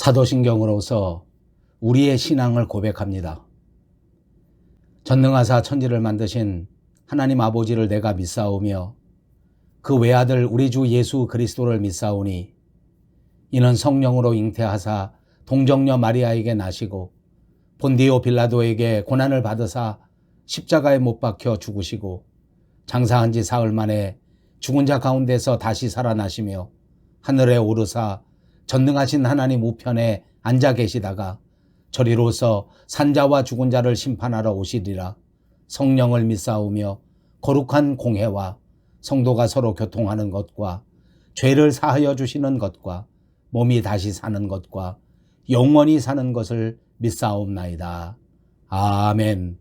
사도신경으로서 우리의 신앙을 고백합니다. 전능하사 천지를 만드신 하나님 아버지를 내가 믿사오며 그 외아들 우리 주 예수 그리스도를 믿사오니 이는 성령으로 잉태하사 동정녀 마리아에게 나시고 본디오 빌라도에게 고난을 받으사 십자가에 못 박혀 죽으시고 장사한 지 사흘 만에 죽은 자 가운데서 다시 살아나시며 하늘에 오르사 전능하신 하나님 우편에 앉아 계시다가 저리로서 산자와 죽은 자를 심판하러 오시리라. 성령을 믿사오며 거룩한 공회와 성도가 서로 교통하는 것과 죄를 사하여 주시는 것과 몸이 다시 사는 것과 영원히 사는 것을 믿사옵나이다. 아멘.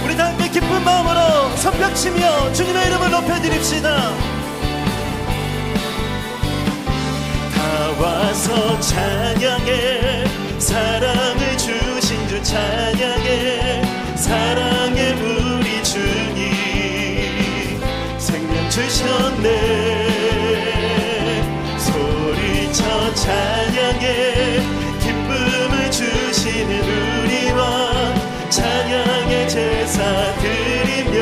우리 다 함께 기쁜 마음으로 손뼉치며 주님의 이름을 높여드립시다. 다 와서 찬양해, 사랑을 주신 주 찬양해, 사랑의 우리 주님 생명 주셨네. 소리쳐 찬양해, 기쁨을 주시는 우리 왕 찬양의 제사 드리며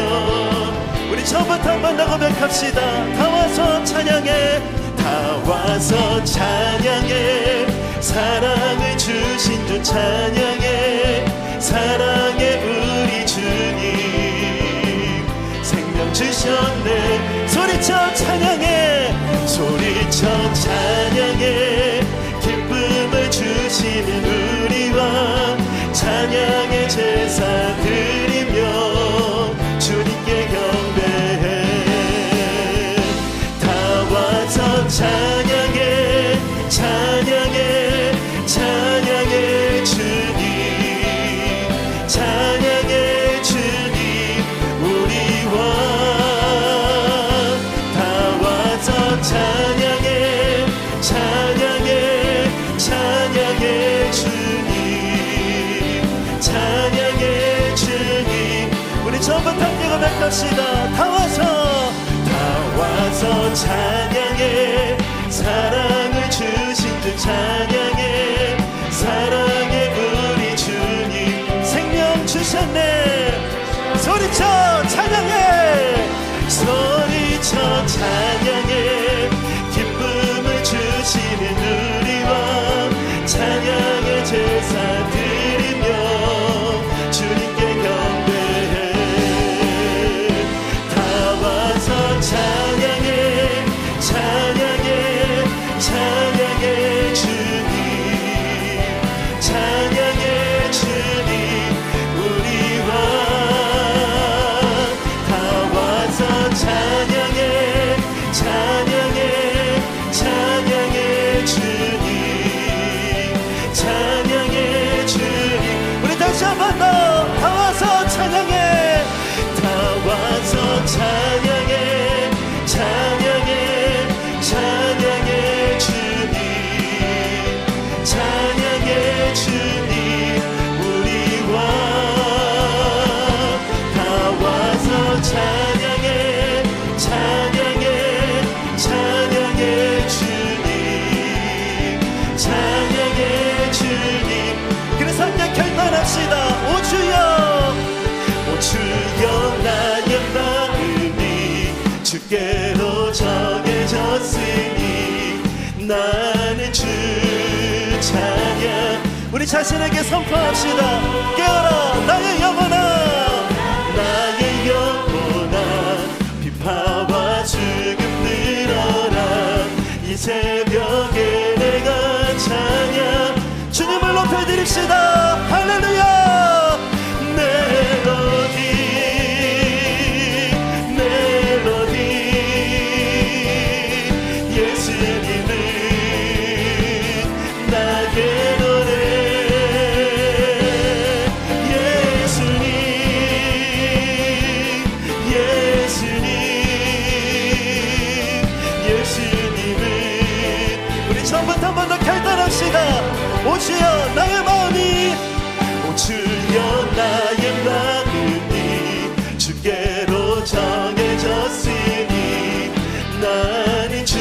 우리 처음부터 한 번 더 고백합시다. 다 와서 찬양해, 다 와서 찬양해, 사랑을 주신 주 찬양해, 사랑의 우리 주님 생명 주셨네. 소리쳐 찬양해, 소리쳐 찬양해, 기쁨을 주시는 우리 왕 찬양의 제사 드리며 주님께 경배해. 다 와서 찬양해, 찬양해, 찬양해 주님, 찬양해 주님 우리 왕. 다 와서 찬양해, 찬양해, 찬양해 주님, 찬양해 주님. 우리 처음부터 함께 고백합시다. 다 와서 찬양해, 사랑을 주신 주 찬양해, 사랑의 우리 주님 생명 주셨네. 소리쳐 찬양해, 소리쳐 찬양해, 기쁨을 주시는 우리 왕 찬양의 제사 드리며 주님께 경배해. 다 와서 찬양해, 찬양해, 찬양해 주님, 찬양해 주님 우리 왕. 다 와서 찬양해, 찬양해, 찬양해 주님, 찬양해 주님. 우리 다시 한 번 더. 다 와서 찬양해, 다 와서 찬양해, 찬양해, 찬양해 주님, 찬양해 주님 우리 왕. 다 와서 찬양해, 찬양해, 찬양해 주님, 찬양해 주님. 그래서 함께 결단합시다. 오 주여, 오 주여, 나의 마음이 주께로 정해졌으니 나는 주 찬양. 우리 자신에게 선포합시다. 깨어라 나의 영혼아, 나의 영혼아, 비파와 죽음 들어라. 이 새벽에 내가 찬양 주님을 높여드립시다. 할렐루야. 멜로디, 멜로디, 예수님은 나의 노래. 예수님, 예수님, 예수님은. 우리 처음부터 한 번 더 결단합시다. 오 주여 나의 마음이, 오 주여 나의 마음이 주께로 정해졌으니 나는 주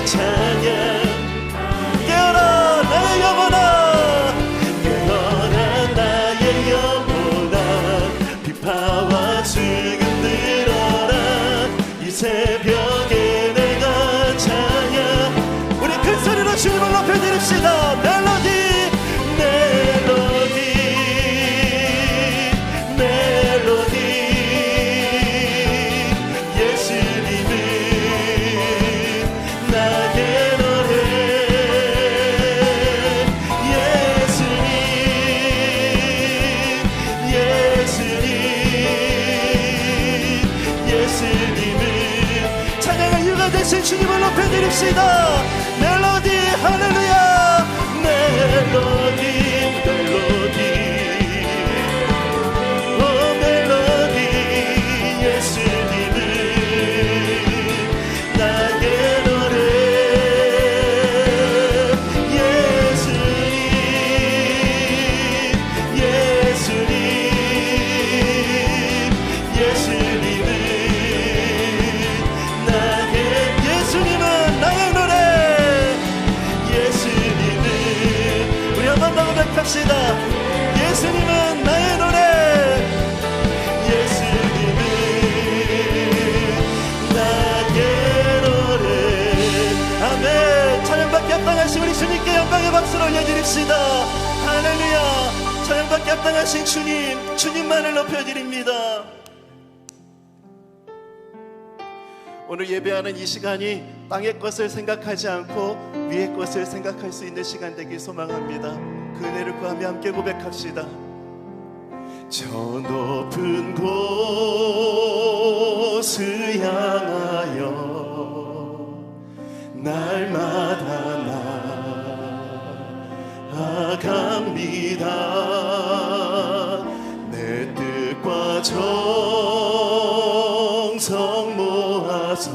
찬양. 깨어라 목소리로 주님을 높여드립시다. 멜로디 멜로디 멜로디 예수님은 나의 노래 예수님 예수님은 찬양의 이유가 되신 주님을 높여드립시다. 멜로디 할렐루야 멜로디 멜로디 오 멜로디 예수님은 나의 노래 예수님은 예수님은 나의 노래 예수님은 우리 한 번 더 고백합시다. 예수님은 나의 노래 예수님은 나의 노래 아멘. 찬양받기 합당하신 우리 주님께 영광의 박수를 올려드립시다. 할렐루야. 찬양받기 합당하신 주님만을 높여드립니다. 오늘 예배하는 이 시간이 땅의 것을 생각하지 않고 위의 것을 생각할 수 있는 시간 되길 소망합니다. 그 은혜를 구하며 함께 고백합시다. 저 높은 곳을 향하여 날마다 나아갑니다. 내 뜻과 정성 모아서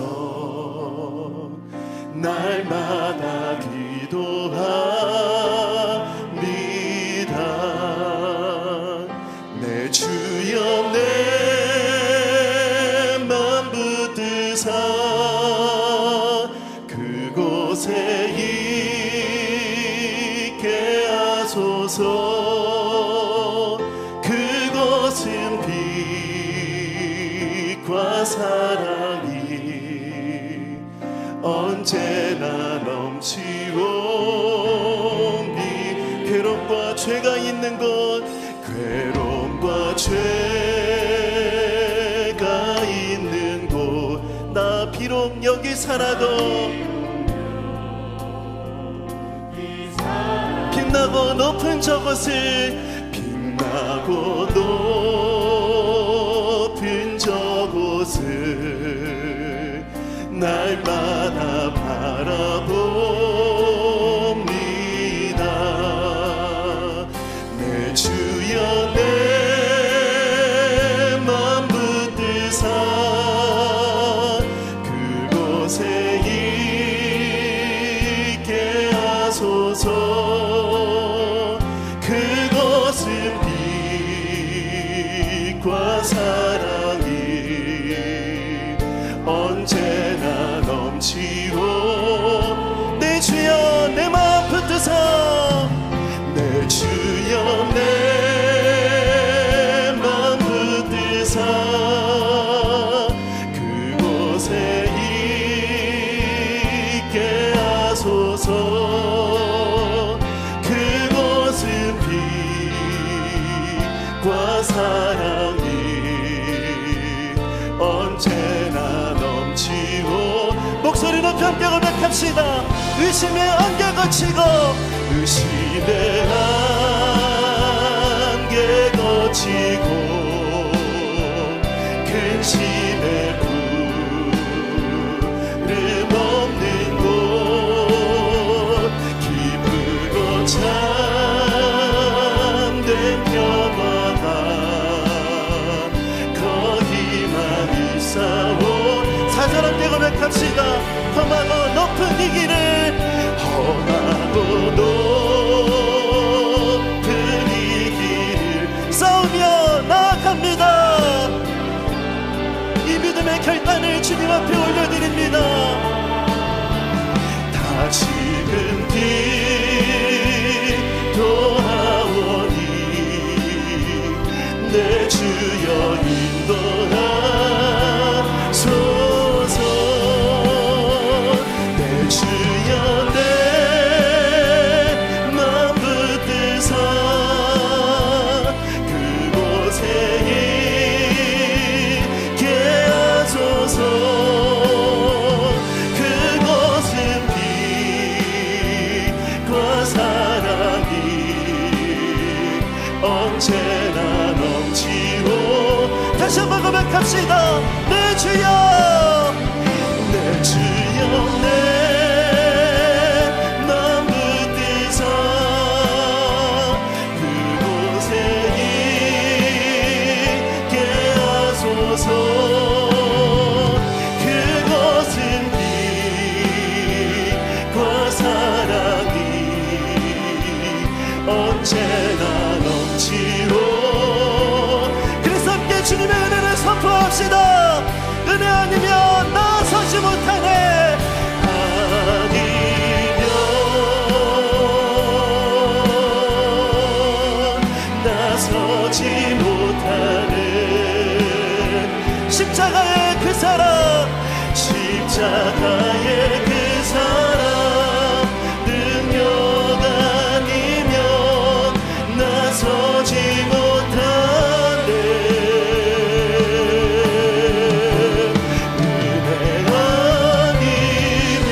날마다 기도합니다. 내 주여 내 맘 붙드사 그곳에 있게 하소서. 그곳은 빛과 사랑이 언제나 넘치오니 괴로움과 죄가 있는 곳 괴로움과 죄가 있는 곳 나 비록 여기 살아도 빛나고 높은 저곳을 빛나고 높은 저곳을 날마다 바라봅니다. 내 주여 내 맘 붙드사 그곳에 있게 하소서. 그곳은 빛과 사랑이 언제나 넘치오. 내 주여 내 맘 붙드사 내 주여 내 맘 붙드사 그곳에 있게 하소서. 그곳은 빛과 사랑이 언제나 넘치고 목소리 높이 함께 고백합시다. 의심의 안개 거치고 의심의 안개 거치고 근심의 구름 없는 곳 기쁘고 참된 평화가 거기만 있사오. 사절 함께 고백합시다. 험하고 높은 이 길을 험하고 높은 이 길을 싸우며 나아갑니다. 이 믿음의 결단을 주님 앞에 올려드립니다. 다시금 기도하오니 내 주여 인도하소서. 내 주여 언제나 넘치고. 다시 한번 고백합시다. 내 주여, 내 주여, 내 맘 붙드사 그곳에 있게 하소서. 그것은 빛과 사랑이 언제나 넘치고. 그래서 함께 주님의 은혜를 선포합시다. 은혜 아니면 나서지 못하네. 아니면 나서지 못하네. 십자가의 그 사랑, 십자가의 그 사랑, 능력 아니면 나서지 못하네. 은혜 아니면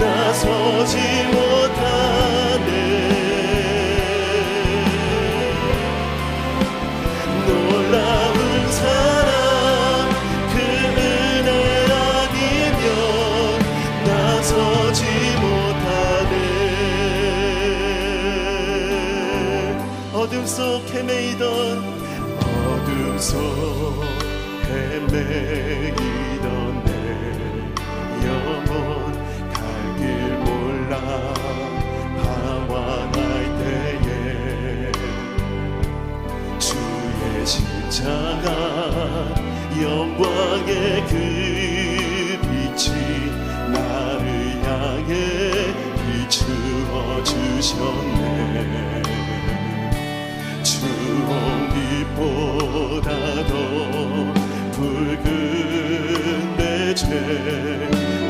나서지 못하네. 놀라운 사랑, 그 은혜 아니면 나서지 못하네. 어둠 속 헤매이던, 어둠 속 헤매이던 내 영혼 갈 길 몰라 방황할 때에 주의 십자가 영광의 그 빛이 나를 향해 비추어 주셨네. 주홍빛보다도 붉은 내 죄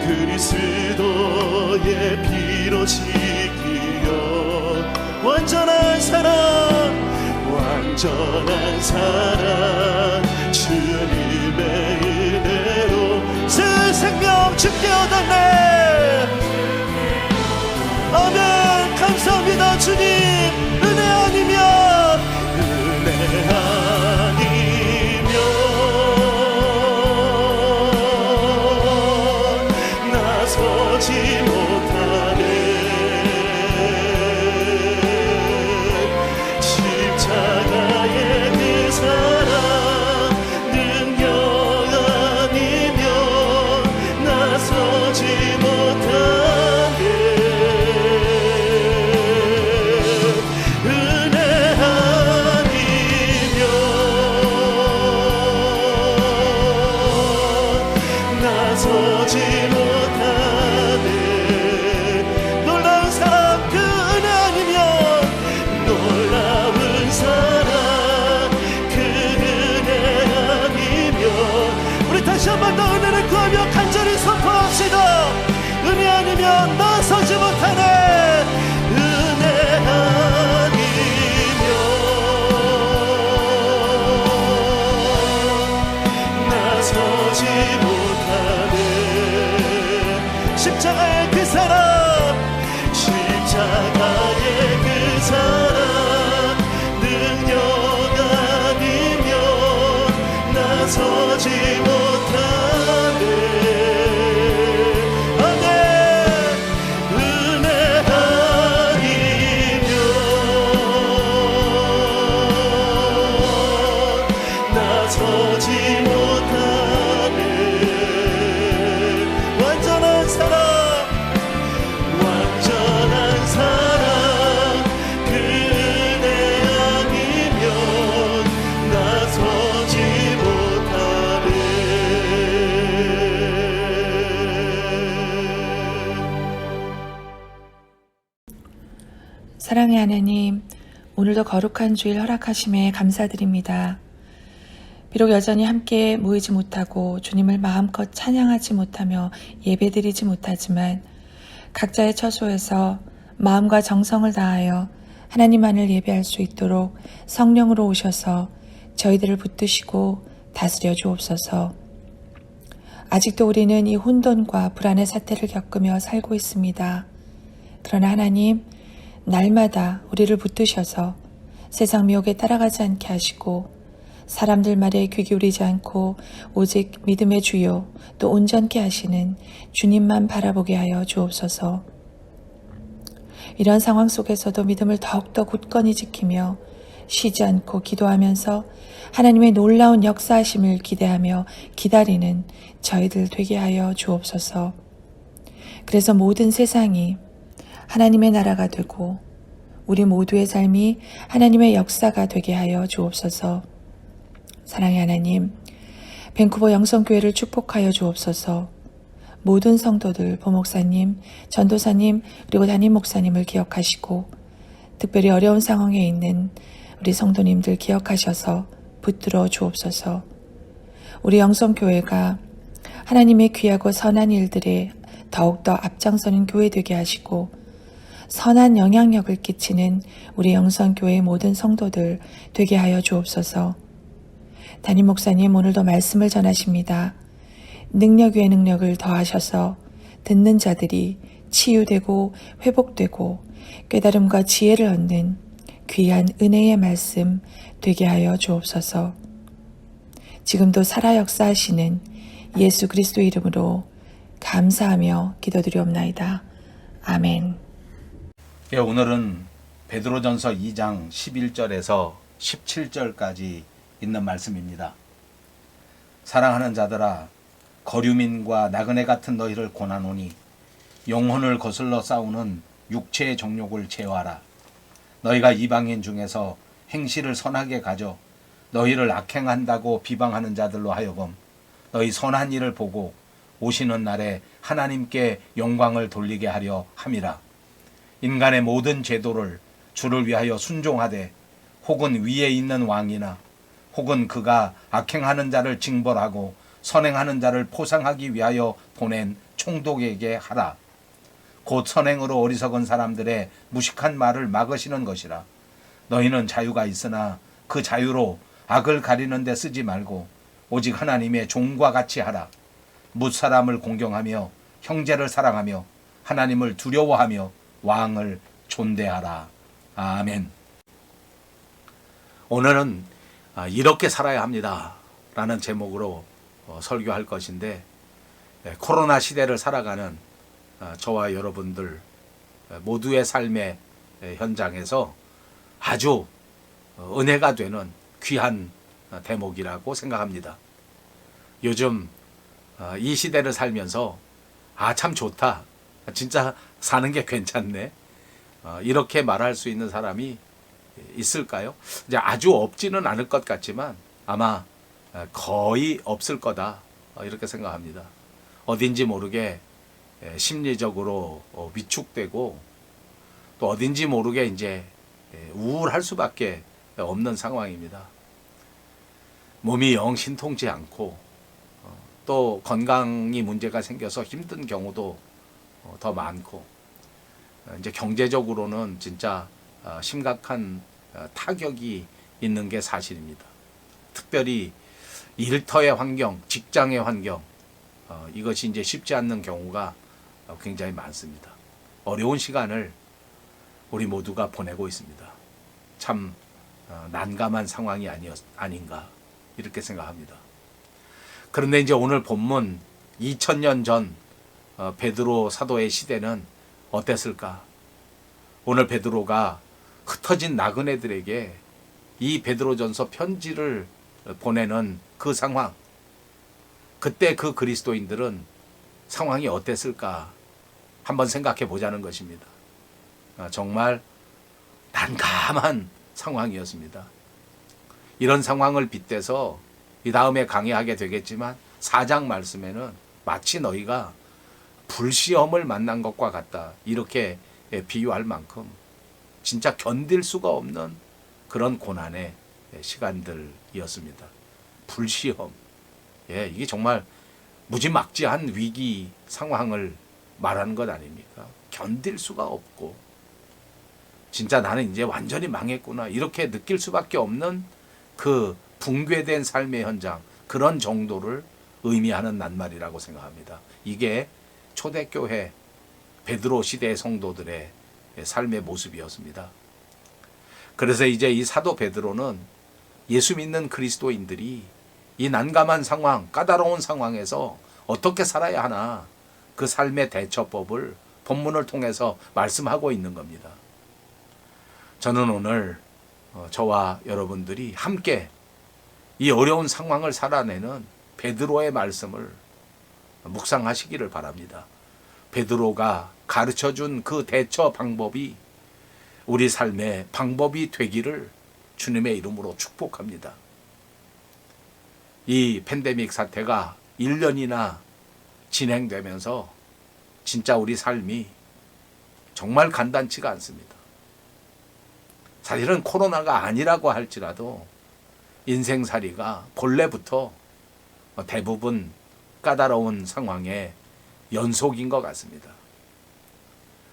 그리스도의 피로 씻기려. 완전한 사랑, 완전한 사랑, 주님의 은혜로 새 생명 주께 얻었네. 아멘. 감사합니다 주님. 은혜 아니면, 은혜 아니면 나서지 못하네. 십자가의 그 사랑, 능력 아니면 나서지 못하네. 은혜 아니면 나서지 못하네. 놀라운 사랑, 그 은혜 아니면, 놀라운 사랑, 그 은혜 아니면. 우리 다시 한 번 더 은혜를 구하며 간절히 선포합시다. 은혜 아니면 나서지 못하네. 은혜 아니면 나서지 못하네. 십자가의 그 사랑, 십자가의 그 사랑, 능력 아니면 나서지 못하네. 아멘. 은혜 아니면 나서지 못하네. 완전한 사랑, 완전한 사랑, 그 은혜 아니면 나서지 못하네. 사랑의 하나님, 오늘도 거룩한 주일 허락하심에 감사드립니다. 비록 여전히 함께 모이지 못하고 주님을 마음껏 찬양하지 못하며 예배드리지 못하지만 각자의 처소에서 마음과 정성을 다하여 하나님만을 예배할 수 있도록 성령으로 오셔서 저희들을 붙드시고 다스려 주옵소서. 아직도 우리는 이 혼돈과 불안의 사태를 겪으며 살고 있습니다. 그러나 하나님, 날마다 우리를 붙드셔서 세상 미혹에 따라가지 않게 하시고 사람들 말에 귀 기울이지 않고 오직 믿음의 주요 또 온전케 하시는 주님만 바라보게 하여 주옵소서. 이런 상황 속에서도 믿음을 더욱더 굳건히 지키며 쉬지 않고 기도하면서 하나님의 놀라운 역사하심을 기대하며 기다리는 저희들 되게 하여 주옵소서. 그래서 모든 세상이 하나님의 나라가 되고 우리 모두의 삶이 하나님의 역사가 되게 하여 주옵소서. 사랑의 하나님, 밴쿠버 영성교회를 축복하여 주옵소서. 모든 성도들, 보목사님, 전도사님, 그리고 담임 목사님을 기억하시고 특별히 어려운 상황에 있는 우리 성도님들 기억하셔서 붙들어 주옵소서. 우리 영성교회가 하나님의 귀하고 선한 일들에 더욱더 앞장서는 교회 되게 하시고 선한 영향력을 끼치는 우리 영성교회의 모든 성도들 되게 하여 주옵소서. 담임 목사님, 오늘도 말씀을 전하십니다. 능력 위에 능력을 더하셔서 듣는 자들이 치유되고 회복되고 깨달음과 지혜를 얻는 귀한 은혜의 말씀 되게 하여 주옵소서. 지금도 살아 역사하시는 예수 그리스도 이름으로 감사하며 기도드리옵나이다. 아멘. 예, 오늘은 베드로전서 2장 11절에서 17절까지 있는 말씀입니다. 사랑하는 자들아, 거류민과 나그네 같은 너희를 권하노니 영혼을 거슬러 싸우는 육체의 정욕을 제어하라. 너희가 이방인 중에서 행실을 선하게 가져 너희를 악행한다고 비방하는 자들로 하여금 너희 선한 일을 보고 오시는 날에 하나님께 영광을 돌리게 하려 함이라. 인간의 모든 제도를 주를 위하여 순종하되 혹은 위에 있는 왕이나 혹은 그가 악행하는 자를 징벌하고 선행하는 자를 포상하기 위하여 보낸 총독에게 하라. 곧 선행으로 어리석은 사람들의 무식한 말을 막으시는 것이라. 너희는 자유가 있으나 그 자유로 악을 가리는 데 쓰지 말고 오직 하나님의 종과 같이 하라. 뭇사람을 공경하며 형제를 사랑하며 하나님을 두려워하며 왕을 존대하라. 아멘. 오늘은 이렇게 살아야 합니다 라는 제목으로 설교할 것인데, 코로나 시대를 살아가는 저와 여러분들 모두의 삶의 현장에서 아주 은혜가 되는 귀한 대목이라고 생각합니다. 요즘 이 시대를 살면서 참 좋다, 진짜 사는 게 괜찮네, 이렇게 말할 수 있는 사람이 있을까요? 이제 아주 없지는 않을 것 같지만 아마 거의 없을 거다, 이렇게 생각합니다. 어딘지 모르게 심리적으로 위축되고 또 어딘지 모르게 이제 우울할 수밖에 없는 상황입니다. 몸이 영 신통치 않고 또 건강이 문제가 생겨서 힘든 경우도 더 많고, 이제 경제적으로는 진짜 심각한 타격이 있는 게 사실입니다. 특별히 일터의 환경, 직장의 환경, 이것이 이제 쉽지 않는 경우가 굉장히 많습니다. 어려운 시간을 우리 모두가 보내고 있습니다. 참 난감한 상황이 아닌가 이렇게 생각합니다. 그런데 이제 오늘 본문 2000년 전 베드로 사도의 시대는 어땠을까? 오늘 베드로가 흩어진 나그네들에게 이 베드로전서 편지를 보내는 그 상황, 그때 그 그리스도인들은 상황이 어땠을까 한번 생각해 보자는 것입니다. 정말 난감한 상황이었습니다. 이런 상황을 빗대서 이 다음에 강의하게 되겠지만 4장 말씀에는 마치 너희가 불시험을 만난 것과 같다, 이렇게 비유할 만큼 진짜 견딜 수가 없는 그런 고난의 시간들이었습니다. 불시험, 이게 정말 무지막지한 위기 상황을 말하는 것 아닙니까? 견딜 수가 없고 진짜 나는 이제 완전히 망했구나 이렇게 느낄 수밖에 없는 그 붕괴된 삶의 현장, 그런 정도를 의미하는 낱말이라고 생각합니다. 이게 초대교회 베드로 시대의 성도들의 삶의 모습이었습니다. 그래서 이제 이 사도 베드로는 예수 믿는 그리스도인들이 이 난감한 상황, 까다로운 상황에서 어떻게 살아야 하나, 그 삶의 대처법을 본문을 통해서 말씀하고 있는 겁니다. 저는 오늘 저와 여러분들이 함께 이 어려운 상황을 살아내는 베드로의 말씀을 묵상하시기를 바랍니다. 베드로가 가르쳐준 그 대처 방법이 우리 삶의 방법이 되기를 주님의 이름으로 축복합니다. 이 팬데믹 사태가 1년이나 진행되면서 진짜 우리 삶이 정말 간단치가 않습니다. 사실은 코로나가 아니라고 할지라도 인생살이가 본래부터 대부분 까다로운 상황의 연속인 것 같습니다.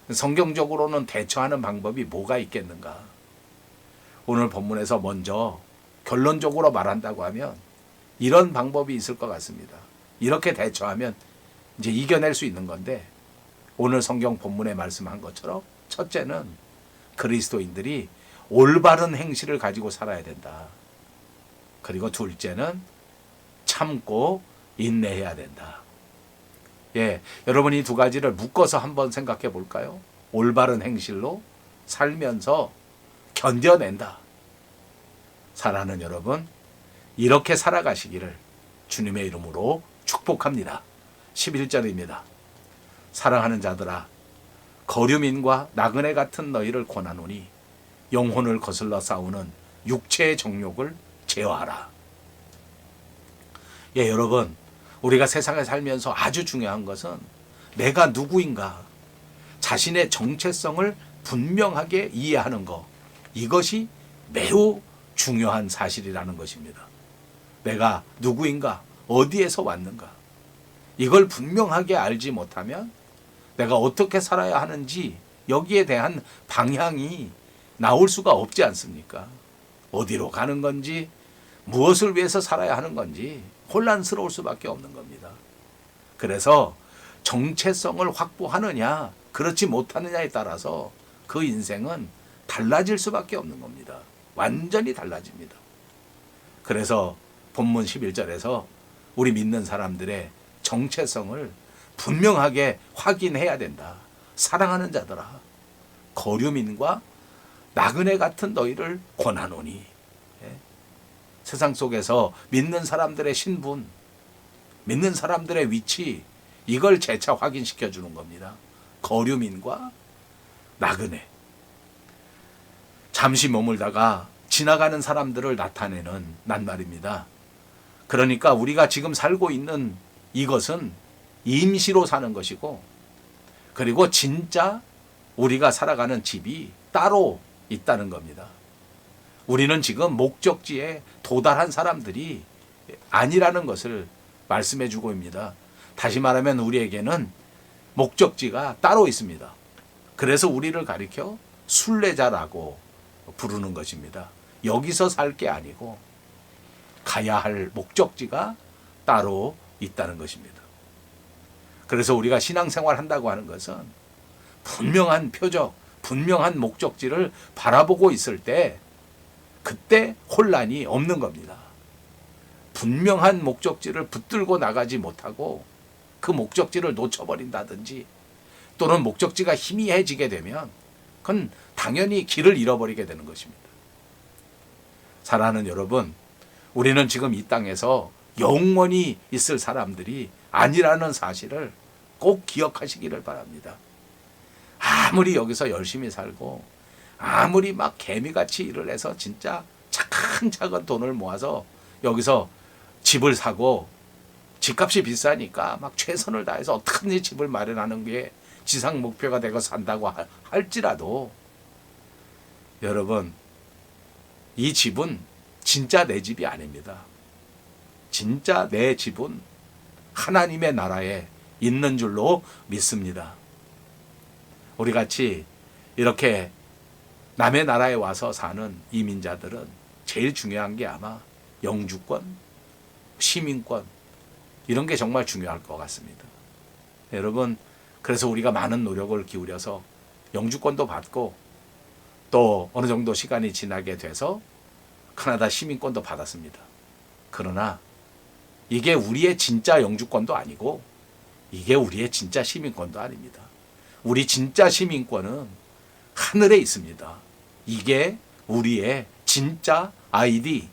성경적으로는 대처하는 방법이 뭐가 있겠는가? 오늘 본문에서 먼저 결론적으로 말한다고 하면 이런 방법이 있을 것 같습니다. 이렇게 대처하면 이제 이겨낼 수 있는 건데, 오늘 성경 본문에 말씀한 것처럼 첫째는 그리스도인들이 올바른 행실을 가지고 살아야 된다. 그리고 둘째는 참고 인내해야 된다. 예, 여러분 이 두 가지를 묶어서 한번 생각해 볼까요? 올바른 행실로 살면서 견뎌낸다. 사랑하는 여러분, 이렇게 살아가시기를 주님의 이름으로 축복합니다. 11절입니다. 사랑하는 자들아, 거류민과 나그네 같은 너희를 권하노니 영혼을 거슬러 싸우는 육체의 정욕을 제어하라. 예, 여러분, 우리가 세상에 살면서 아주 중요한 것은 내가 누구인가, 자신의 정체성을 분명하게 이해하는 것, 이것이 매우 중요한 사실이라는 것입니다. 내가 누구인가, 어디에서 왔는가, 이걸 분명하게 알지 못하면 내가 어떻게 살아야 하는지 여기에 대한 방향이 나올 수가 없지 않습니까? 어디로 가는 건지, 무엇을 위해서 살아야 하는 건지 혼란스러울 수밖에 없는 겁니다. 그래서 정체성을 확보하느냐, 그렇지 못하느냐에 따라서 그 인생은 달라질 수밖에 없는 겁니다. 완전히 달라집니다. 그래서 본문 11절에서 우리 믿는 사람들의 정체성을 분명하게 확인해야 된다. 사랑하는 자들아, 거류민과 나그네 같은 너희를 권하노니. 세상 속에서 믿는 사람들의 신분, 믿는 사람들의 위치, 이걸 재차 확인시켜 주는 겁니다. 거류민과 나그네. 잠시 머물다가 지나가는 사람들을 나타내는 낱말입니다. 그러니까 우리가 지금 살고 있는 이것은 임시로 사는 것이고, 그리고 진짜 우리가 살아가는 집이 따로 있다는 겁니다. 우리는 지금 목적지에 도달한 사람들이 아니라는 것을 말씀해 주고 있습니다. 다시 말하면 우리에게는 목적지가 따로 있습니다. 그래서 우리를 가리켜 순례자라고 부르는 것입니다. 여기서 살 게 아니고 가야 할 목적지가 따로 있다는 것입니다. 그래서 우리가 신앙생활 한다고 하는 것은 분명한 표적, 분명한 목적지를 바라보고 있을 때 그때 혼란이 없는 겁니다. 분명한 목적지를 붙들고 나가지 못하고 그 목적지를 놓쳐버린다든지, 또는 목적지가 희미해지게 되면 그건 당연히 길을 잃어버리게 되는 것입니다. 사랑하는 여러분, 우리는 지금 이 땅에서 영원히 있을 사람들이 아니라는 사실을 꼭 기억하시기를 바랍니다. 아무리 여기서 열심히 살고, 아무리 막 개미같이 일을 해서 진짜 차근차근 돈을 모아서 여기서 집을 사고, 집값이 비싸니까 막 최선을 다해서 어떻게든지 집을 마련하는 게 지상 목표가 되고 산다고 할지라도, 여러분, 이 집은 진짜 내 집이 아닙니다. 진짜 내 집은 하나님의 나라에 있는 줄로 믿습니다. 우리 같이 이렇게 남의 나라에 와서 사는 이민자들은 제일 중요한 게 아마 영주권, 시민권, 이런 게 정말 중요할 것 같습니다. 여러분, 그래서 우리가 많은 노력을 기울여서 영주권도 받고 또 어느 정도 시간이 지나게 돼서 캐나다 시민권도 받았습니다. 그러나 이게 우리의 진짜 영주권도 아니고 이게 우리의 진짜 시민권도 아닙니다. 우리 진짜 시민권은 하늘에 있습니다. 이게 우리의 진짜 아이디,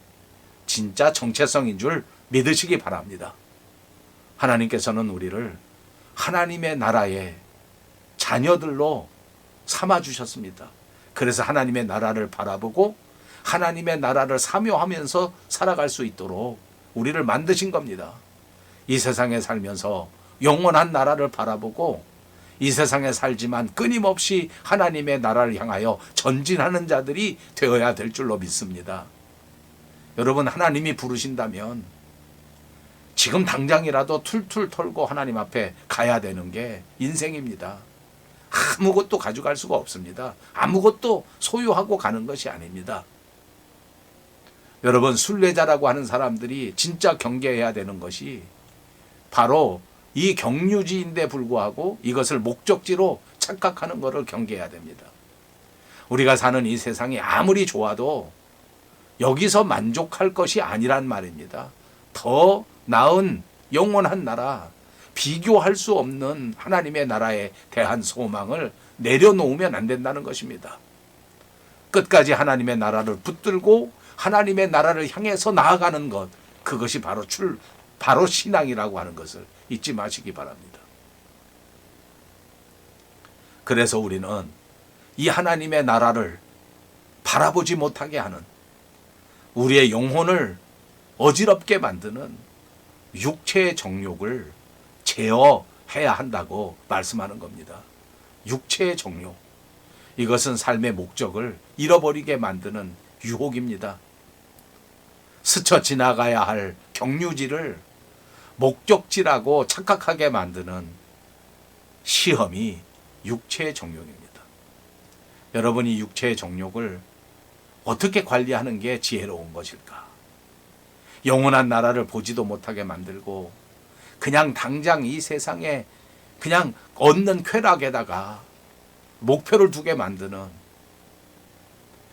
진짜 정체성인 줄 믿으시기 바랍니다. 하나님께서는 우리를 하나님의 나라의 자녀들로 삼아주셨습니다. 그래서 하나님의 나라를 바라보고 하나님의 나라를 사모하면서 살아갈 수 있도록 우리를 만드신 겁니다. 이 세상에 살면서 영원한 나라를 바라보고 이 세상에 살지만 끊임없이 하나님의 나라를 향하여 전진하는 자들이 되어야 될 줄로 믿습니다. 여러분, 하나님이 부르신다면 지금 당장이라도 툴툴 털고 하나님 앞에 가야 되는 게 인생입니다. 아무것도 가져갈 수가 없습니다. 아무것도 소유하고 가는 것이 아닙니다. 여러분, 순례자라고 하는 사람들이 진짜 경계해야 되는 것이 바로 이 경유지인데 불구하고 이것을 목적지로 착각하는 것을 경계해야 됩니다. 우리가 사는 이 세상이 아무리 좋아도 여기서 만족할 것이 아니란 말입니다. 더 나은 영원한 나라, 비교할 수 없는 하나님의 나라에 대한 소망을 내려놓으면 안 된다는 것입니다. 끝까지 하나님의 나라를 붙들고 하나님의 나라를 향해서 나아가는 것, 그것이 바로 신앙이라고 하는 것을 잊지 마시기 바랍니다. 그래서 우리는 이 하나님의 나라를 바라보지 못하게 하는, 우리의 영혼을 어지럽게 만드는 육체의 정욕을 제어해야 한다고 말씀하는 겁니다. 육체의 정욕, 이것은 삶의 목적을 잃어버리게 만드는 유혹입니다. 스쳐 지나가야 할 경유지를 목적지라고 착각하게 만드는 시험이 육체의 정욕입니다. 여러분이 육체의 정욕을 어떻게 관리하는 게 지혜로운 것일까? 영원한 나라를 보지도 못하게 만들고 그냥 당장 이 세상에 그냥 얻는 쾌락에다가 목표를 두게 만드는,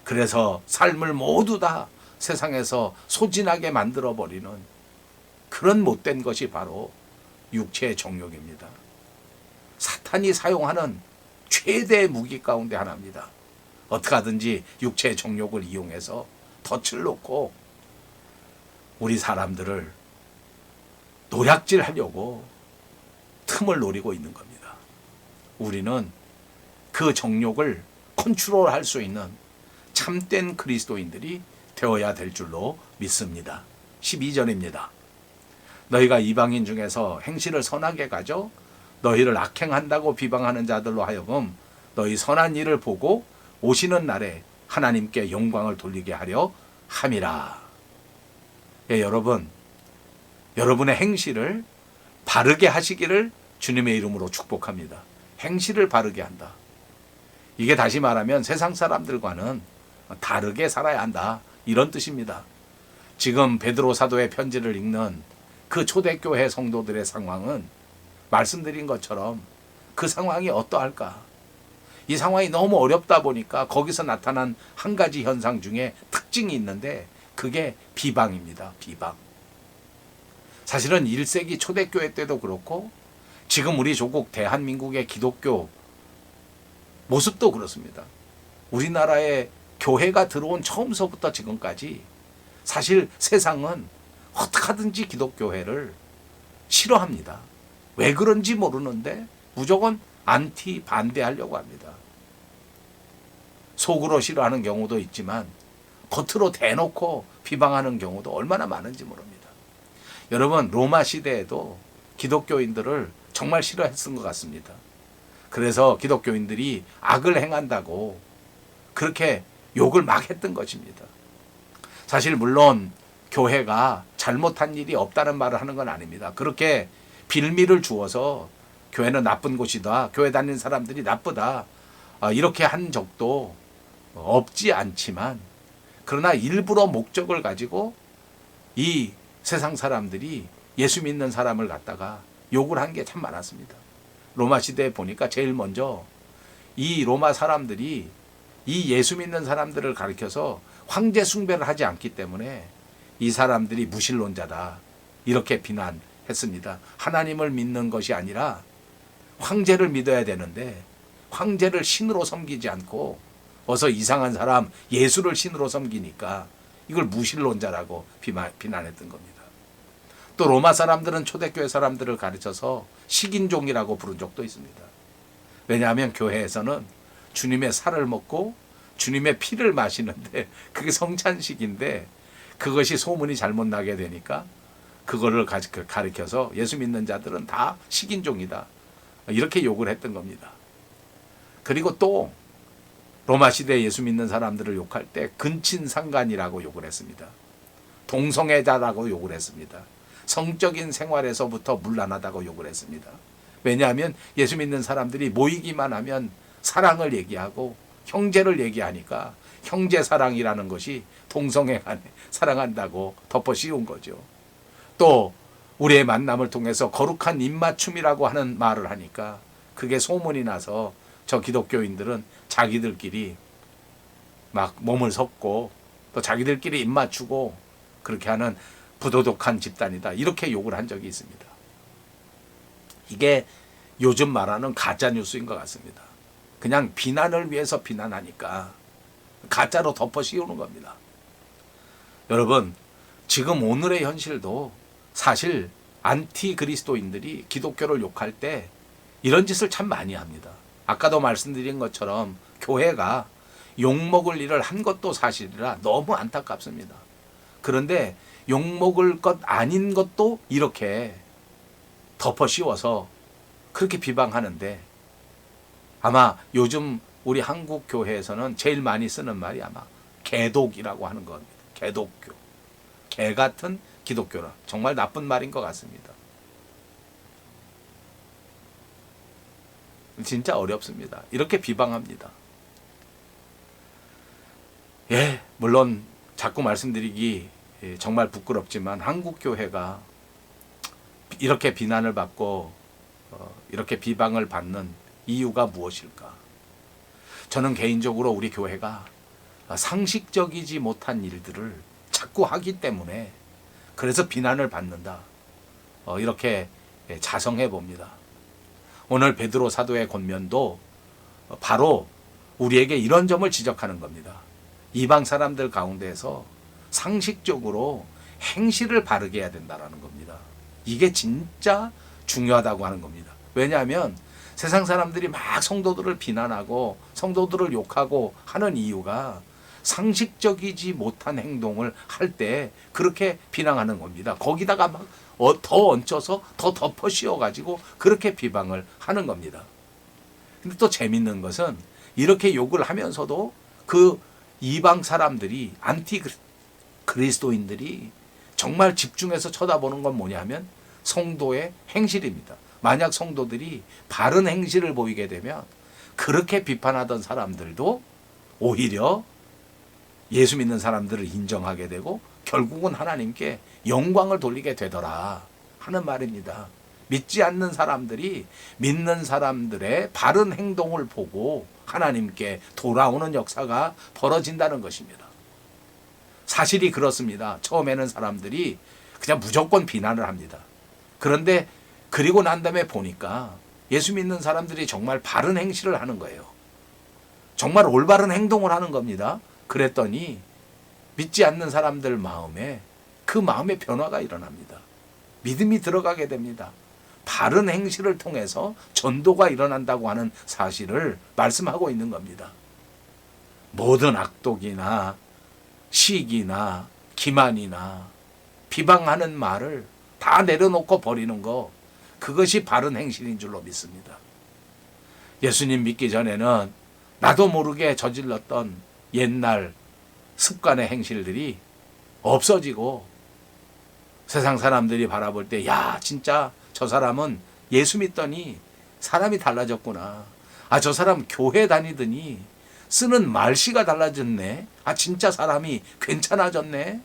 그래서 삶을 모두 다 세상에서 소진하게 만들어버리는 그런 못된 것이 바로 육체의 정욕입니다. 사탄이 사용하는 최대의 무기 가운데 하나입니다. 어떻게 하든지 육체의 정욕을 이용해서 덫을 놓고 우리 사람들을 노략질하려고 틈을 노리고 있는 겁니다. 우리는 그 정욕을 컨트롤할 수 있는 참된 그리스도인들이 되어야 될 줄로 믿습니다. 12절입니다. 너희가 이방인 중에서 행실을 선하게 가져 너희를 악행한다고 비방하는 자들로 하여금 너희 선한 일을 보고 오시는 날에 하나님께 영광을 돌리게 하려 함이라. 예, 여러분의 행실을 바르게 하시기를 주님의 이름으로 축복합니다. 행실을 바르게 한다. 이게 다시 말하면 세상 사람들과는 다르게 살아야 한다, 이런 뜻입니다. 지금 베드로 사도의 편지를 읽는 그 초대교회 성도들의 상황은 말씀드린 것처럼 그 상황이 어떠할까? 이 상황이 너무 어렵다 보니까 거기서 나타난 한 가지 현상 중에 특징이 있는데 그게 비방입니다. 비방. 사실은 1세기 초대교회 때도 그렇고 지금 우리 조국 대한민국의 기독교 모습도 그렇습니다. 우리나라에 교회가 들어온 처음서부터 지금까지 사실 세상은 어떻게 하든지 기독교회를 싫어합니다. 왜 그런지 모르는데 무조건 반대하려고 합니다. 속으로 싫어하는 경우도 있지만 겉으로 대놓고 비방하는 경우도 얼마나 많은지 모릅니다. 여러분, 로마 시대에도 기독교인들을 정말 싫어했던 것 같습니다. 그래서 기독교인들이 악을 행한다고 그렇게 욕을 막 했던 것입니다. 사실 물론 교회가 잘못한 일이 없다는 말을 하는 건 아닙니다. 그렇게 빌미를 주어서 교회는 나쁜 곳이다, 교회 다니는 사람들이 나쁘다, 이렇게 한 적도 없지 않지만, 그러나 일부러 목적을 가지고 이 세상 사람들이 예수 믿는 사람을 갖다가 욕을 한 게 참 많았습니다. 로마 시대에 보니까 제일 먼저 이 로마 사람들이 이 예수 믿는 사람들을 가리켜서 황제 숭배를 하지 않기 때문에 이 사람들이 무신론자다 이렇게 비난했습니다. 하나님을 믿는 것이 아니라 황제를 믿어야 되는데 황제를 신으로 섬기지 않고 어서 이상한 사람 예수를 신으로 섬기니까 이걸 무신론자라고 비난했던 겁니다. 또 로마 사람들은 초대교회 사람들을 가르쳐서 식인종이라고 부른 적도 있습니다. 왜냐하면 교회에서는 주님의 살을 먹고 주님의 피를 마시는데 그게 성찬식인데 그것이 소문이 잘못 나게 되니까 그거를 가르쳐서 예수 믿는 자들은 다 식인종이다 이렇게 욕을 했던 겁니다. 그리고 또 로마 시대에 예수 믿는 사람들을 욕할 때 근친상간이라고 욕을 했습니다. 동성애자라고 욕을 했습니다. 성적인 생활에서부터 문란하다고 욕을 했습니다. 왜냐하면 예수 믿는 사람들이 모이기만 하면 사랑을 얘기하고 형제를 얘기하니까 형제사랑이라는 것이 동성애 간에 사랑한다고 덮어 씌운 거죠. 또 우리의 만남을 통해서 거룩한 입맞춤이라고 하는 말을 하니까 그게 소문이 나서 저 기독교인들은 자기들끼리 막 몸을 섞고 또 자기들끼리 입맞추고 그렇게 하는 부도덕한 집단이다 이렇게 욕을 한 적이 있습니다. 이게 요즘 말하는 가짜뉴스인 것 같습니다. 그냥 비난을 위해서 비난하니까 가짜로 덮어 씌우는 겁니다. 여러분 지금 오늘의 현실도 사실 안티 그리스도인들이 기독교를 욕할 때 이런 짓을 참 많이 합니다. 아까도 말씀드린 것처럼 교회가 욕먹을 일을 한 것도 사실이라 너무 안타깝습니다. 그런데 욕먹을 것 아닌 것도 이렇게 덮어 씌워서 그렇게 비방하는데 아마 요즘 우리 한국 교회에서는 제일 많이 쓰는 말이 아마 개독이라고 하는 겁니다. 개독교. 개 같은 기독교라. 정말 나쁜 말인 것 같습니다. 진짜 어렵습니다. 이렇게 비방합니다. 예, 물론 자꾸 말씀드리기 정말 부끄럽지만 한국 교회가 이렇게 비난을 받고 이렇게 비방을 받는 이유가 무엇일까? 저는 개인적으로 우리 교회가 상식적이지 못한 일들을 자꾸 하기 때문에 그래서 비난을 받는다. 이렇게 자성해 봅니다. 오늘 베드로 사도의 권면도 바로 우리에게 이런 점을 지적하는 겁니다. 이방 사람들 가운데에서 상식적으로 행실을 바르게 해야 된다는 겁니다. 이게 진짜 중요하다고 하는 겁니다. 왜냐하면 세상 사람들이 막 성도들을 비난하고 성도들을 욕하고 하는 이유가 상식적이지 못한 행동을 할 때 그렇게 비난하는 겁니다. 거기다가 막 더 얹혀서 더 덮어 씌워가지고 그렇게 비방을 하는 겁니다. 근데 또 재밌는 것은 이렇게 욕을 하면서도 그 이방 사람들이 안티 그리스도인들이 정말 집중해서 쳐다보는 건 뭐냐면 성도의 행실입니다. 만약 성도들이 바른 행실을 보이게 되면 그렇게 비판하던 사람들도 오히려 예수 믿는 사람들을 인정하게 되고 결국은 하나님께 영광을 돌리게 되더라 하는 말입니다. 믿지 않는 사람들이 믿는 사람들의 바른 행동을 보고 하나님께 돌아오는 역사가 벌어진다는 것입니다. 사실이 그렇습니다. 처음에는 사람들이 그냥 무조건 비난을 합니다. 그런데 그리고 난 다음에 보니까 예수 믿는 사람들이 정말 바른 행실을 하는 거예요. 정말 올바른 행동을 하는 겁니다. 그랬더니 믿지 않는 사람들 마음에 그 마음의 변화가 일어납니다. 믿음이 들어가게 됩니다. 바른 행실을 통해서 전도가 일어난다고 하는 사실을 말씀하고 있는 겁니다. 모든 악독이나 시기나 기만이나 비방하는 말을 다 내려놓고 버리는 거, 그것이 바른 행실인 줄로 믿습니다. 예수님 믿기 전에는 나도 모르게 저질렀던 옛날 습관의 행실들이 없어지고 세상 사람들이 바라볼 때 야, 진짜 저 사람은 예수 믿더니 사람이 달라졌구나. 아, 저 사람 교회 다니더니 쓰는 말씨가 달라졌네. 아, 진짜 사람이 괜찮아졌네.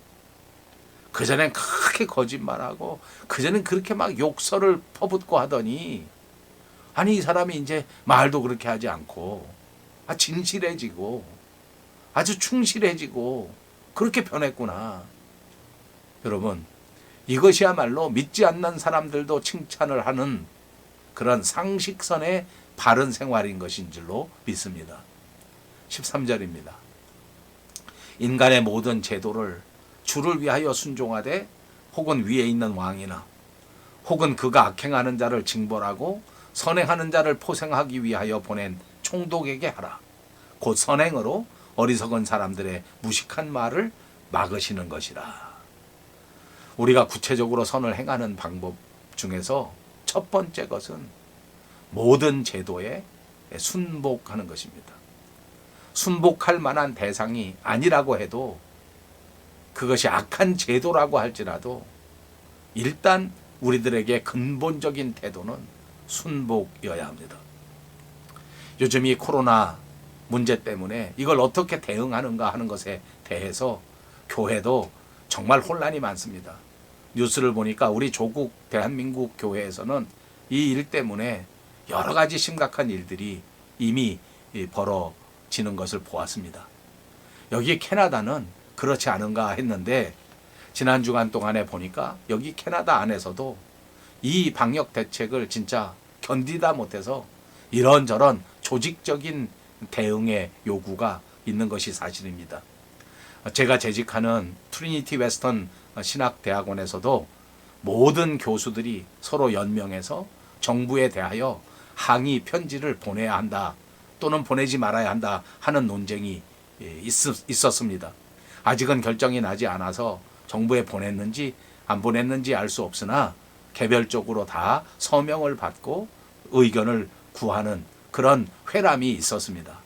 그전엔 그렇게 거짓말하고 그전엔 그렇게 막 욕설을 퍼붓고 하더니 아니 이 사람이 이제 말도 그렇게 하지 않고 진실해지고 아주 충실해지고 그렇게 변했구나. 여러분, 이것이야말로 믿지 않는 사람들도 칭찬을 하는 그런 상식선의 바른 생활인 것인 줄로 믿습니다. 13절입니다. 인간의 모든 제도를 주를 위하여 순종하되 혹은 위에 있는 왕이나 혹은 그가 악행하는 자를 징벌하고 선행하는 자를 포생하기 위하여 보낸 총독에게 하라. 곧 선행으로 어리석은 사람들의 무식한 말을 막으시는 것이라. 우리가 구체적으로 선을 행하는 방법 중에서 첫 번째 것은 모든 제도에 순복하는 것입니다. 순복할 만한 대상이 아니라고 해도 그것이 악한 제도라고 할지라도 일단 우리들에게 근본적인 태도는 순복이어야 합니다. 요즘 이 코로나 문제 때문에 이걸 어떻게 대응하는가 하는 것에 대해서 교회도 정말 혼란이 많습니다. 뉴스를 보니까 우리 조국 대한민국 교회에서는 이 일 때문에 여러 가지 심각한 일들이 이미 벌어지는 것을 보았습니다. 여기 캐나다는 그렇지 않은가 했는데 지난 주간 동안에 보니까 여기 캐나다 안에서도 이 방역 대책을 진짜 견디다 못해서 이런저런 조직적인 대응의 요구가 있는 것이 사실입니다. 제가 재직하는 트리니티 웨스턴 신학대학원에서도 모든 교수들이 서로 연명해서 정부에 대하여 항의 편지를 보내야 한다 또는 보내지 말아야 한다 하는 논쟁이 있었습니다. 아직은 결정이 나지 않아서 정부에 보냈는지 안 보냈는지 알 수 없으나 개별적으로 다 서명을 받고 의견을 구하는 그런 회람이 있었습니다.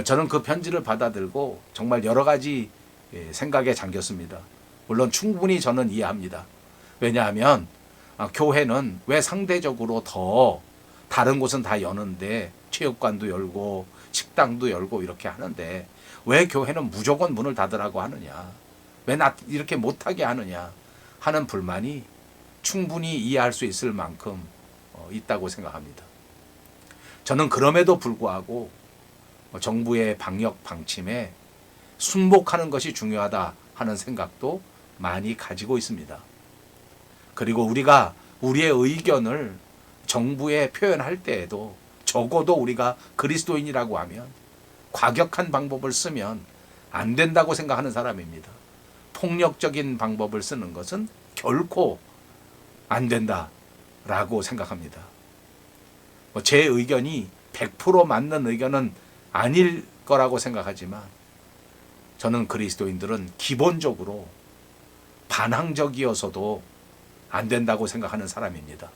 저는 그 편지를 받아들고 정말 여러 가지 생각에 잠겼습니다. 물론 충분히 저는 이해합니다. 왜냐하면 교회는 왜 상대적으로 더 다른 곳은 다 여는데 체육관도 열고 식당도 열고 이렇게 하는데 왜 교회는 무조건 문을 닫으라고 하느냐, 왜 나 이렇게 못하게 하느냐 하는 불만이 충분히 이해할 수 있을 만큼 있다고 생각합니다. 저는 그럼에도 불구하고 정부의 방역 방침에 순복하는 것이 중요하다 하는 생각도 많이 가지고 있습니다. 그리고 우리가 우리의 의견을 정부에 표현할 때에도 적어도 우리가 그리스도인이라고 하면 과격한 방법을 쓰면 안 된다고 생각하는 사람입니다. 폭력적인 방법을 쓰는 것은 결코 안 된다라고 생각합니다. 제 의견이 100% 맞는 의견은 아닐 거라고 생각하지만 저는 그리스도인들은 기본적으로 반항적이어서도 안 된다고 생각하는 사람입니다.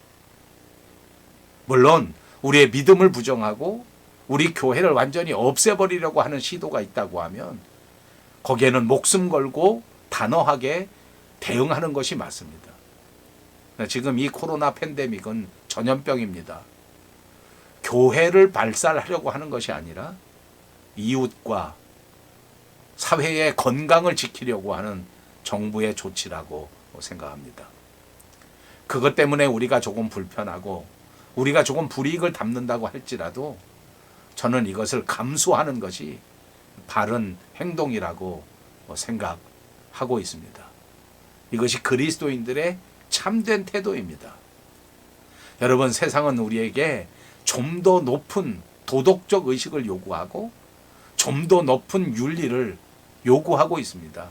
물론 우리의 믿음을 부정하고 우리 교회를 완전히 없애버리려고 하는 시도가 있다고 하면 거기에는 목숨 걸고 단호하게 대응하는 것이 맞습니다. 지금 이 코로나 팬데믹은 전염병입니다. 교회를 발살하려고 하는 것이 아니라 이웃과 사회의 건강을 지키려고 하는 정부의 조치라고 생각합니다. 그것 때문에 우리가 조금 불편하고 우리가 조금 불이익을 담는다고 할지라도 저는 이것을 감수하는 것이 바른 행동이라고 생각하고 있습니다. 이것이 그리스도인들의 참된 태도입니다. 여러분, 세상은 우리에게 좀 더 높은 도덕적 의식을 요구하고 좀 더 높은 윤리를 요구하고 있습니다.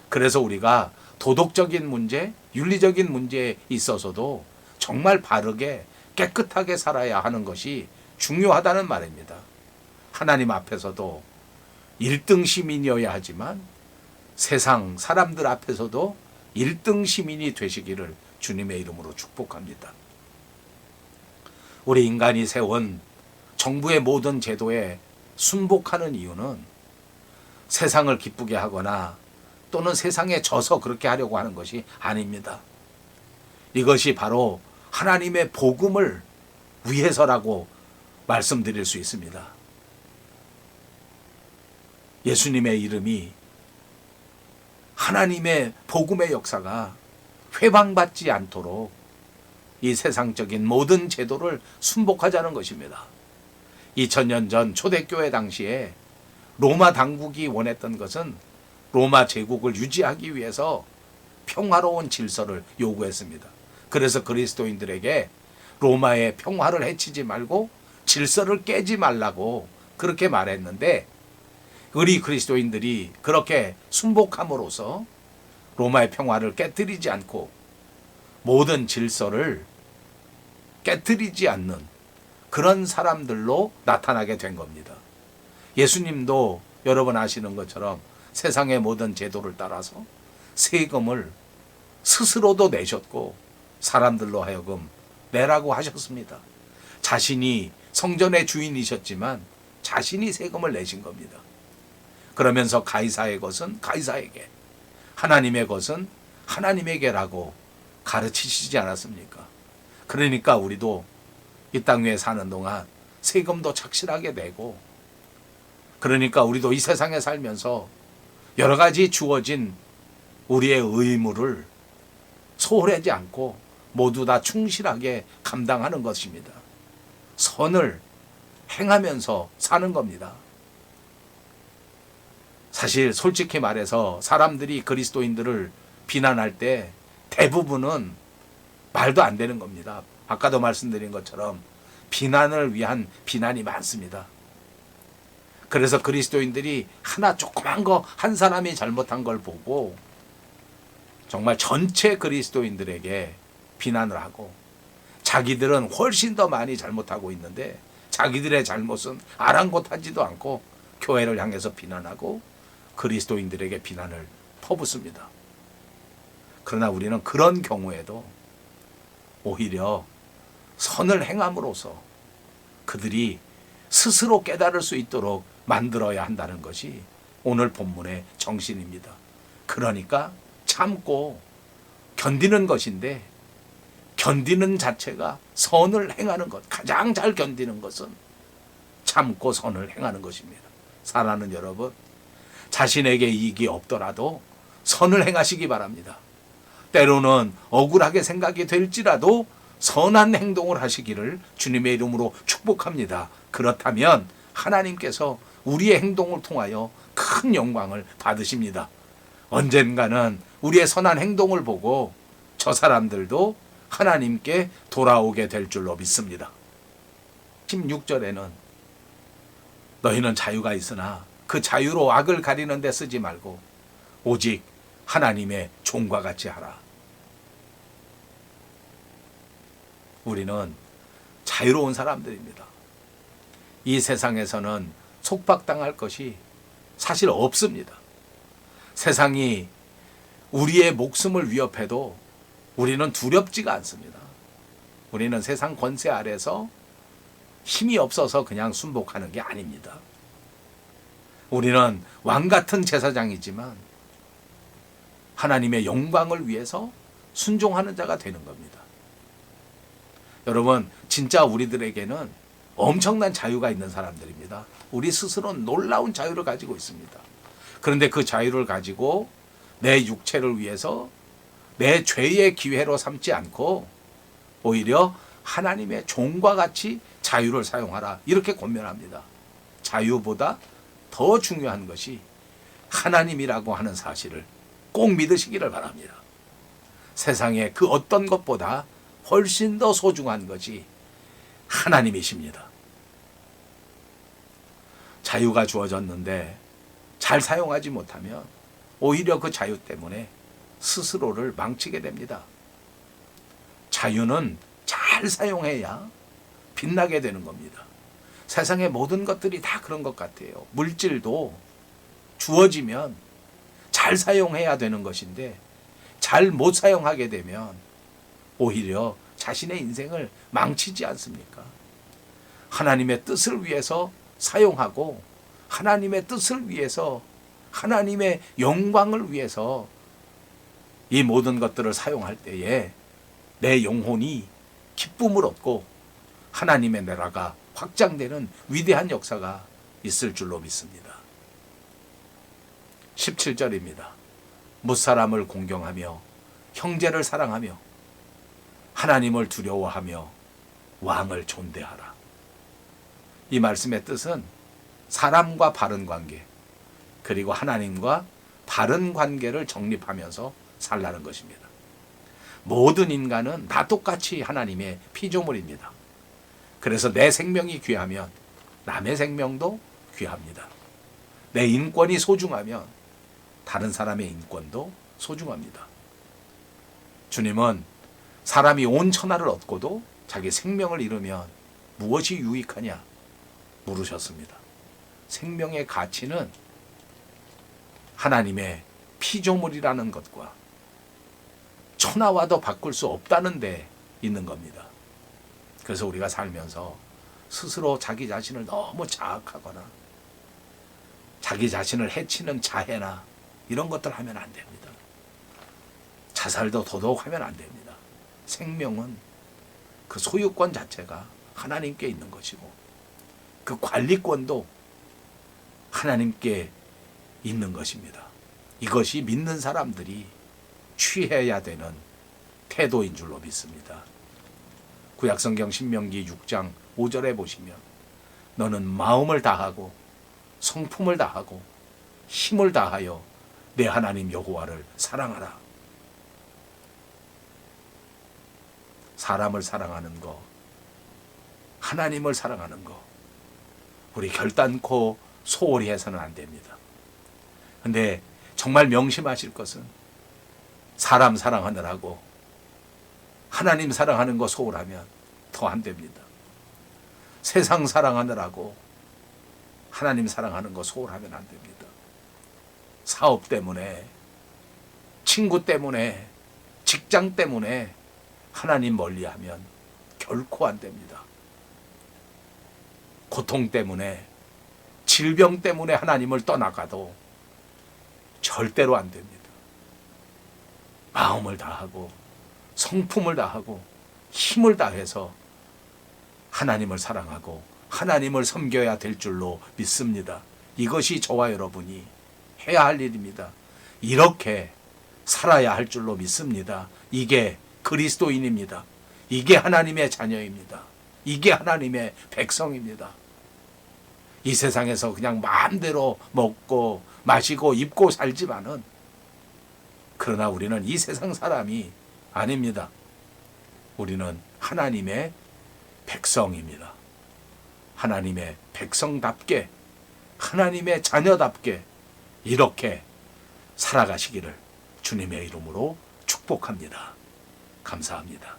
그래서 우리가 도덕적인 문제, 윤리적인 문제에 있어서도 정말 바르게 깨끗하게 살아야 하는 것이 중요하다는 말입니다. 하나님 앞에서도 1등 시민이어야 하지만 세상 사람들 앞에서도 1등 시민이 되시기를 주님의 이름으로 축복합니다. 우리 인간이 세운 정부의 모든 제도에 순복하는 이유는 세상을 기쁘게 하거나 또는 세상에 져서 그렇게 하려고 하는 것이 아닙니다. 이것이 바로 하나님의 복음을 위해서라고 말씀드릴 수 있습니다. 예수님의 이름이 하나님의 복음의 역사가 회방받지 않도록 이 세상적인 모든 제도를 순복하자는 것입니다. 2000년 전 초대교회 당시에 로마 당국이 원했던 것은 로마 제국을 유지하기 위해서 평화로운 질서를 요구했습니다. 그래서 그리스도인들에게 로마의 평화를 해치지 말고 질서를 깨지 말라고 그렇게 말했는데, 우리 그리스도인들이 그렇게 순복함으로써 로마의 평화를 깨뜨리지 않고 모든 질서를 깨뜨리지 않는 그런 사람들로 나타나게 된 겁니다. 예수님도 여러분 아시는 것처럼 세상의 모든 제도를 따라서 세금을 스스로도 내셨고 사람들로 하여금 내라고 하셨습니다. 자신이 성전의 주인이셨지만 자신이 세금을 내신 겁니다. 그러면서 가이사의 것은 가이사에게, 하나님의 것은 하나님에게라고 가르치시지 않았습니까? 그러니까 우리도 이 땅 위에 사는 동안 세금도 착실하게 내고, 그러니까 우리도 이 세상에 살면서 여러 가지 주어진 우리의 의무를 소홀하지 않고 모두 다 충실하게 감당하는 것입니다. 선을 행하면서 사는 겁니다. 사실 솔직히 말해서 사람들이 그리스도인들을 비난할 때 대부분은 말도 안 되는 겁니다. 아까도 말씀드린 것처럼 비난을 위한 비난이 많습니다. 그래서 그리스도인들이 하나 조그만 거 한 사람이 잘못한 걸 보고 정말 전체 그리스도인들에게 비난을 하고, 자기들은 훨씬 더 많이 잘못하고 있는데 자기들의 잘못은 아랑곳하지도 않고 교회를 향해서 비난하고 그리스도인들에게 비난을 퍼붓습니다. 그러나 우리는 그런 경우에도 오히려 선을 행함으로써 그들이 스스로 깨달을 수 있도록 만들어야 한다는 것이 오늘 본문의 정신입니다. 그러니까 참고 견디는 것인데, 견디는 자체가 선을 행하는 것, 가장 잘 견디는 것은 참고 선을 행하는 것입니다. 사랑하는 여러분, 자신에게 이익이 없더라도 선을 행하시기 바랍니다. 때로는 억울하게 생각이 될지라도 선한 행동을 하시기를 주님의 이름으로 축복합니다. 그렇다면 하나님께서 우리의 행동을 통하여 큰 영광을 받으십니다. 언젠가는 우리의 선한 행동을 보고 저 사람들도 하나님께 돌아오게 될 줄로 믿습니다. 16절에는 너희는 자유가 있으나 그 자유로 악을 가리는 데 쓰지 말고 오직 하나님의 종과 같이 하라. 우리는 자유로운 사람들입니다. 이 세상에서는 속박당할 것이 사실 없습니다. 세상이 우리의 목숨을 위협해도 우리는 두렵지가 않습니다. 우리는 세상 권세 아래서 힘이 없어서 그냥 순복하는 게 아닙니다. 우리는 왕 같은 제사장이지만 하나님의 영광을 위해서 순종하는 자가 되는 겁니다. 여러분, 진짜 우리들에게는 엄청난 자유가 있는 사람들입니다. 우리 스스로는 놀라운 자유를 가지고 있습니다. 그런데 그 자유를 가지고 내 육체를 위해서 내 죄의 기회로 삼지 않고 오히려 하나님의 종과 같이 자유를 사용하라, 이렇게 권면합니다. 자유보다 더 중요한 것이 하나님이라고 하는 사실을 꼭 믿으시기를 바랍니다. 세상에 그 어떤 것보다 훨씬 더 소중한 것이 하나님이십니다. 자유가 주어졌는데 잘 사용하지 못하면 오히려 그 자유 때문에 스스로를 망치게 됩니다. 자유는 잘 사용해야 빛나게 되는 겁니다. 세상의 모든 것들이 다 그런 것 같아요. 물질도 주어지면 잘 사용해야 되는 것인데 잘 못 사용하게 되면 오히려 자신의 인생을 망치지 않습니까? 하나님의 뜻을 위해서 사용하고 하나님의 뜻을 위해서, 하나님의 영광을 위해서 이 모든 것들을 사용할 때에 내 영혼이 기쁨을 얻고 하나님의 나라가 확장되는 위대한 역사가 있을 줄로 믿습니다. 17절입니다. 무사람을 공경하며 형제를 사랑하며 하나님을 두려워하며 왕을 존대하라. 이 말씀의 뜻은 사람과 바른 관계, 그리고 하나님과 바른 관계를 정립하면서 살라는 것입니다. 모든 인간은 다 똑같이 하나님의 피조물입니다. 그래서 내 생명이 귀하면 남의 생명도 귀합니다. 내 인권이 소중하면 다른 사람의 인권도 소중합니다. 주님은 사람이 온 천하를 얻고도 자기 생명을 잃으면 무엇이 유익하냐 물으셨습니다. 생명의 가치는 하나님의 피조물이라는 것과 천하와도 바꿀 수 없다는 데 있는 겁니다. 그래서 우리가 살면서 스스로 자기 자신을 너무 자학하거나 자기 자신을 해치는 자해나 이런 것들 하면 안 됩니다. 자살도 더더욱 하면 안 됩니다. 생명은 그 소유권 자체가 하나님께 있는 것이고 그 관리권도 하나님께 있는 것입니다. 이것이 믿는 사람들이 취해야 되는 태도인 줄로 믿습니다. 구약성경 신명기 6장 5절에 보시면 너는 마음을 다하고 성품을 다하고 힘을 다하여 내 하나님 여호와를 사랑하라. 사람을 사랑하는 거, 하나님을 사랑하는 거, 우리 결단코 소홀히 해서는 안 됩니다. 근데 정말 명심하실 것은 사람 사랑하느라고 하나님 사랑하는 거 소홀하면 더 안 됩니다. 세상 사랑하느라고 하나님 사랑하는 거 소홀하면 안 됩니다. 사업 때문에, 친구 때문에, 직장 때문에 하나님 멀리하면 결코 안 됩니다. 고통 때문에, 질병 때문에 하나님을 떠나가도 절대로 안 됩니다. 마음을 다하고 성품을 다하고 힘을 다해서 하나님을 사랑하고 하나님을 섬겨야 될 줄로 믿습니다. 이것이 저와 여러분이 해야 할 일입니다. 이렇게 살아야 할 줄로 믿습니다. 이게 그리스도인입니다. 이게 하나님의 자녀입니다. 이게 하나님의 백성입니다. 이 세상에서 그냥 마음대로 먹고 마시고 입고 살지만은 그러나 우리는 이 세상 사람이 아닙니다. 우리는 하나님의 백성입니다. 하나님의 백성답게, 하나님의 자녀답게 이렇게 살아가시기를 주님의 이름으로 축복합니다. 감사합니다.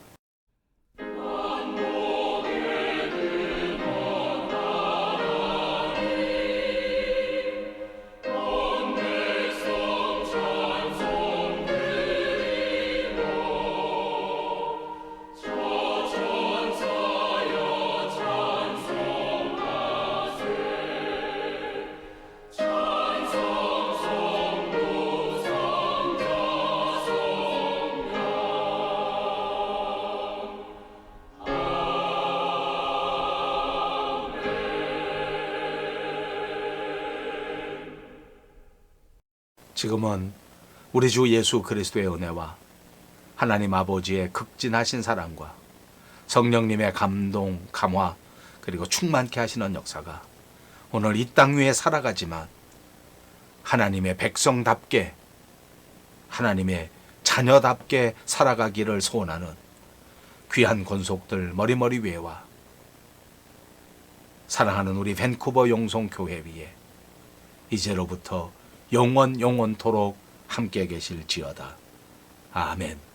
지금은 우리 주 예수 그리스도의 은혜와 하나님 아버지의 극진하신 사랑과 성령님의 감동, 감화 그리고 충만케 하시는 역사가 오늘 이 땅 위에 살아가지만 하나님의 백성답게 하나님의 자녀답게 살아가기를 소원하는 귀한 권속들 머리머리 위에와 사랑하는 우리 밴쿠버 용성교회 위에 이제로부터 영원토록 함께 계실지어다. 아멘.